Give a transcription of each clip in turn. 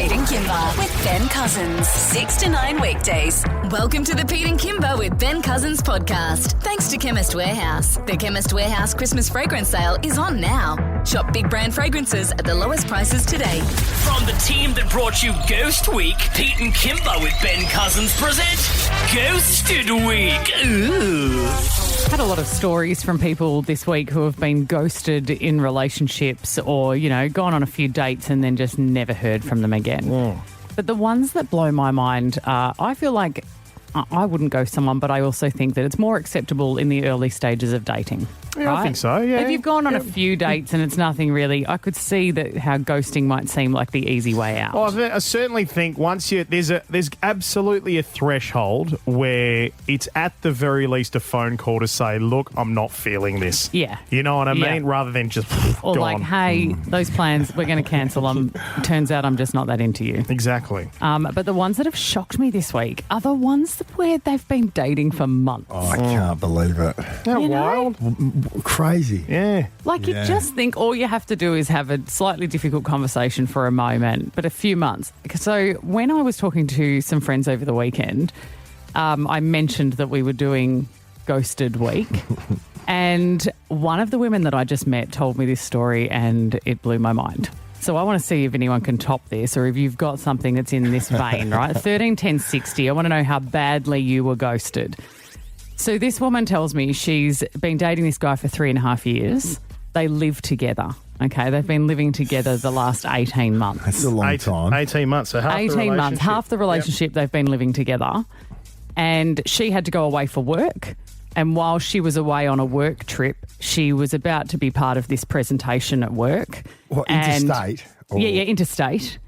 Pete and Kimber with Ben Cousins. 6 to 9 weekdays. Welcome to the Pete and Kimber with Ben Cousins podcast. Thanks to Chemist Warehouse. The Chemist Warehouse Christmas fragrance sale is on now. Shop big brand fragrances at the lowest prices today. From the team that brought you Ghost Week, Pete and Kimber with Ben Cousins present Ghosted Week. Ooh. Had a lot of stories from people this week who have been ghosted in relationships or, gone on a few dates and then just never heard from them again. But the ones that blow my mind are, I feel like I wouldn't ghost someone, but I also think that it's more acceptable in the early stages of dating. Yeah, right? I think so, yeah. If you've gone on a few dates and it's nothing really, I could see that how ghosting might seem like the easy way out. Well, I certainly think once there's absolutely a threshold where it's at the very least a phone call to say, look, I'm not feeling this. Yeah. You know what I mean? Yeah. Rather than just or gone. like, hey, those plans, we're going to cancel them. Turns out I'm just not that into you. Exactly. But the ones that have shocked me this week are the ones where they've been dating for months. Oh, I can't believe it. Isn't that wild? Crazy. Yeah. You just think all you have to do is have a slightly difficult conversation for a moment, but a few months. So when I was talking to some friends over the weekend, I mentioned that we were doing Ghosted Week. And one of the women that I just met told me this story and it blew my mind. So I want to see if anyone can top this or if you've got something that's in this vein, right? 13 10 60. I want to know how badly you were ghosted. So this woman tells me she's been dating this guy for 3.5 years. They live together. Okay, they've been living together the last 18 months. That's a long time. 18 months. So half 18 the relationship. months, half the relationship they've been living together. And she had to go away for work. And while she was away on a work trip, she was about to be part of this presentation at work. What, interstate? Yeah, interstate.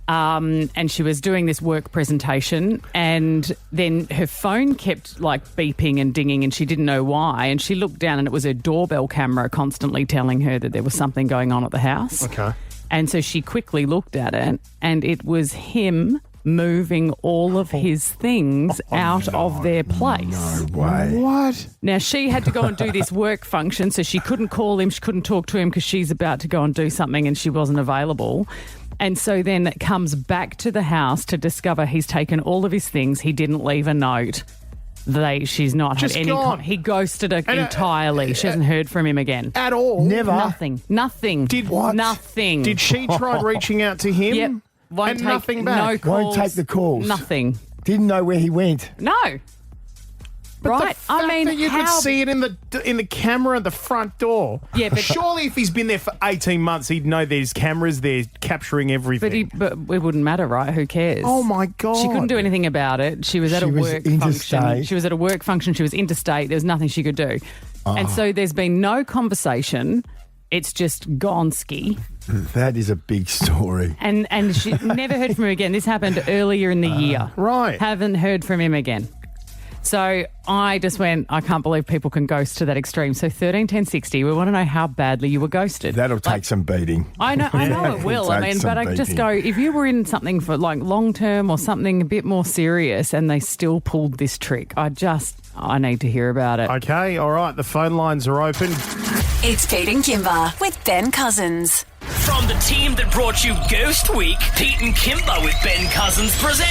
And she was doing this work presentation and then her phone kept beeping and dinging and she didn't know why. And she looked down and it was her doorbell camera constantly telling her that there was something going on at the house. Okay. And so she quickly looked at it and it was him moving all of his things out of their place. No way. What? Now, she had to go and do this work function, so she couldn't call him, she couldn't talk to him because she's about to go and do something and she wasn't available. And so then comes back to the house to discover he's taken all of his things. He didn't leave a note. She's not Just had any. gone. He ghosted her entirely. She hasn't heard from him again. At all? Never. Nothing. Did what? Nothing. Did she try reaching out to him? Yep. Won't take nothing back? No calls. Won't take the calls. Nothing. Didn't know where he went. No. But right? the fact that you could see it in the camera at the front door. Yeah, but surely if he's been there for 18 months, he'd know there's cameras there capturing everything. But it wouldn't matter, right? Who cares? Oh my God. She couldn't do anything about it. She was at a work function. She was at a work function. She was interstate. There was nothing she could do. And so there's been no conversation. It's just gone ski. That is a big story. And she never heard from him again. This happened earlier in the year. Right. Haven't heard from him again. So I just went, I can't believe people can ghost to that extreme. So 13 10 60, we want to know how badly you were ghosted. That'll take some beating. I know it will. I mean, but I just go, if you were in something for long term or something a bit more serious and they still pulled this trick, I need to hear about it. Okay, all right. The phone lines are open. It's Pete and Kimber with Ben Cousins. From the team that brought you Ghost Week, Pete and Kimber with Ben Cousins present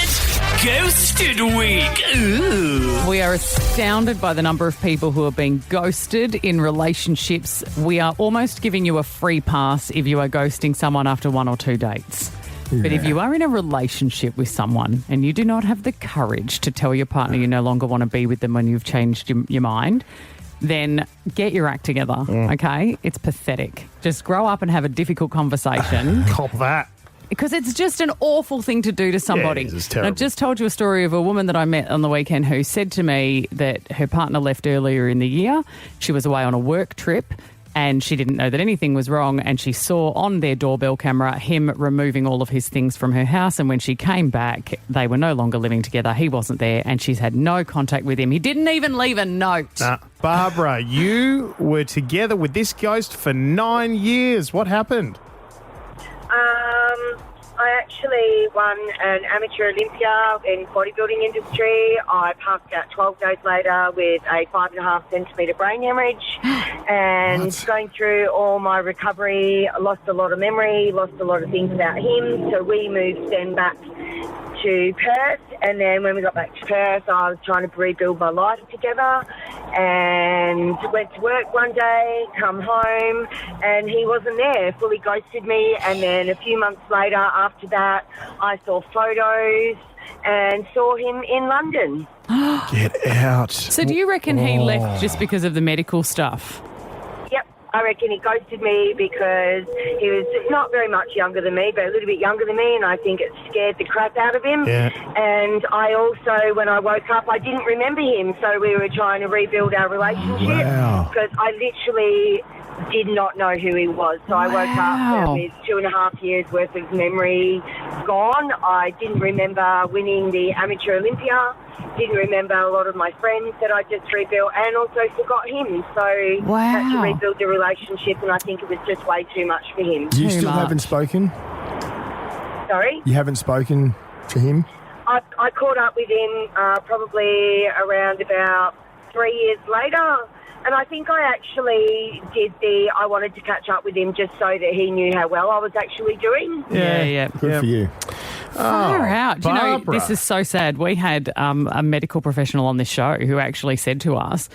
Ghosted Week. Ooh. We are astounded by the number of people who are being ghosted in relationships. We are almost giving you a free pass if you are ghosting someone after 1 or 2 dates. But if you are in a relationship with someone and you do not have the courage to tell your partner you no longer want to be with them when you've changed your mind, then get your act together, okay? It's pathetic. Just grow up and have a difficult conversation. Cop that. Because it's just an awful thing to do to somebody. Yeah, it's And I terrible. just told you a story of a woman that I met on the weekend who said to me that her partner left earlier in the year. She was away on a work trip and she didn't know that anything was wrong, and she saw on their doorbell camera him removing all of his things from her house, and when she came back, they were no longer living together. He wasn't there and she's had no contact with him. He didn't even leave a note. Barbara, you were together with this ghost for 9 years. What happened? I actually won an amateur Olympia in bodybuilding industry. I passed out 12 days later with a 5.5 centimetre brain hemorrhage. And going through all my recovery, I lost a lot of memory, lost a lot of things about him. So we moved then back to Perth, and then when we got back to Perth, I was trying to rebuild my life together, and went to work one day, come home, and he wasn't there, fully ghosted me. And then a few months later, after that, I saw photos and saw him in London. Get out. So do you reckon he left just because of the medical stuff? Yep, I reckon he ghosted me because he was not very much younger than me, but a little bit younger than me, and I think it scared the crap out of him. Yeah. And I also, when I woke up, I didn't remember him, so we were trying to rebuild our relationship because I literally did not know who he was. So I woke up with 2.5 years worth of memory gone. I didn't remember winning the Amateur Olympia. Didn't remember a lot of my friends that I just rebuilt, and also forgot him. So had to rebuild the relationship, and I think it was just way too much for him. You still haven't spoken? Sorry? You haven't spoken to him? I caught up with him probably around about 3 years later, and I think I actually did I wanted to catch up with him just so that he knew how well I was actually doing. Yeah. Good for you. Far out. Do you know, Barbara. this is so sad. We had a medical professional on this show who actually said to us,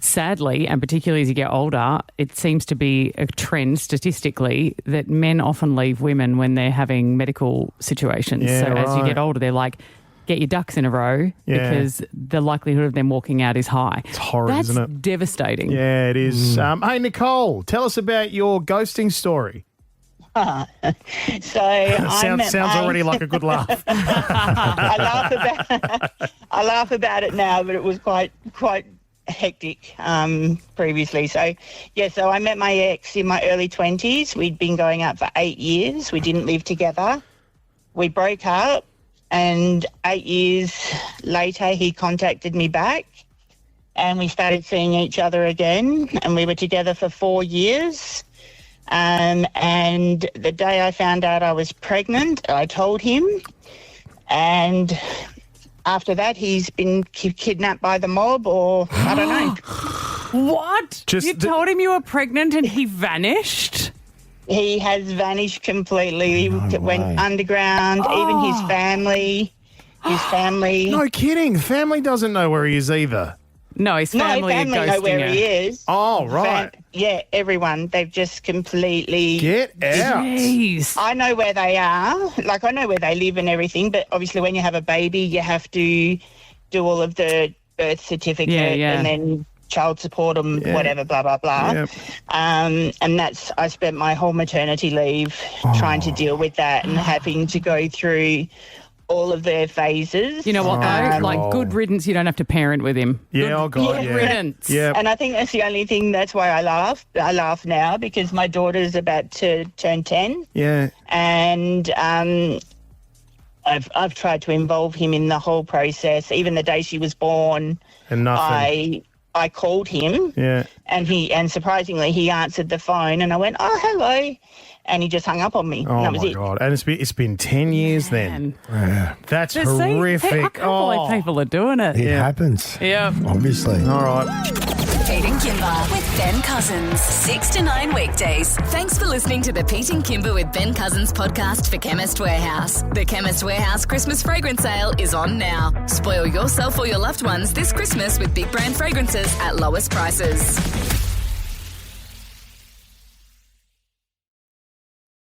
sadly, and particularly as you get older, it seems to be a trend statistically that men often leave women when they're having medical situations. Yeah, so as you right. get older, they're like, get your ducks in a row because the likelihood of them walking out is high. It's horrid, That's isn't it? Devastating. Yeah, it is. Hey, Nicole, tell us about your ghosting story. So I met Sounds my- already like a good laugh. I laugh about it now, but it was quite hectic previously. So I met my ex in my early 20s. We'd been going out for 8 years. We didn't live together. We broke up, and 8 years later he contacted me back, and we started seeing each other again, and we were together for 4 years. And the day I found out I was pregnant, I told him. And after that, he's been kidnapped by the mob, or I don't know. What? You told him you were pregnant and he vanished? He has vanished completely. He went underground, even his family. No kidding. Family doesn't know where he is either. No, his family are ghosting know where her. he is. Oh, right. Everyone. They've just completely... Get out. Jeez. I know where they are. Like, I know where they live and everything, but obviously when you have a baby, you have to do all of the birth certificate and then child support and whatever, blah, blah, blah. Yep. And I spent my whole maternity leave trying to deal with that and having to go through all of their phases. You know what, though? Like, good riddance, you don't have to parent with him. Yeah, Good riddance. Yeah. And I think that's the only thing, that's why I laugh. I laugh now because my daughter's about to turn 10. Yeah. And I've tried to involve him in the whole process. Even the day she was born, And nothing. I called him. Yeah. And surprisingly he answered the phone, and I went, "Oh, hello." And he just hung up on me. Oh, and that was my it. God. And it's been 10 years then. That's See, horrific. I can't believe people are doing it. It happens. Yeah. Obviously. All right. Pete and Kimber with Ben Cousins, 6 to 9 weekdays. Thanks for listening to the Pete and Kimber with Ben Cousins podcast for Chemist Warehouse. The Chemist Warehouse Christmas fragrance sale is on now. Spoil yourself or your loved ones this Christmas with big brand fragrances at lowest prices.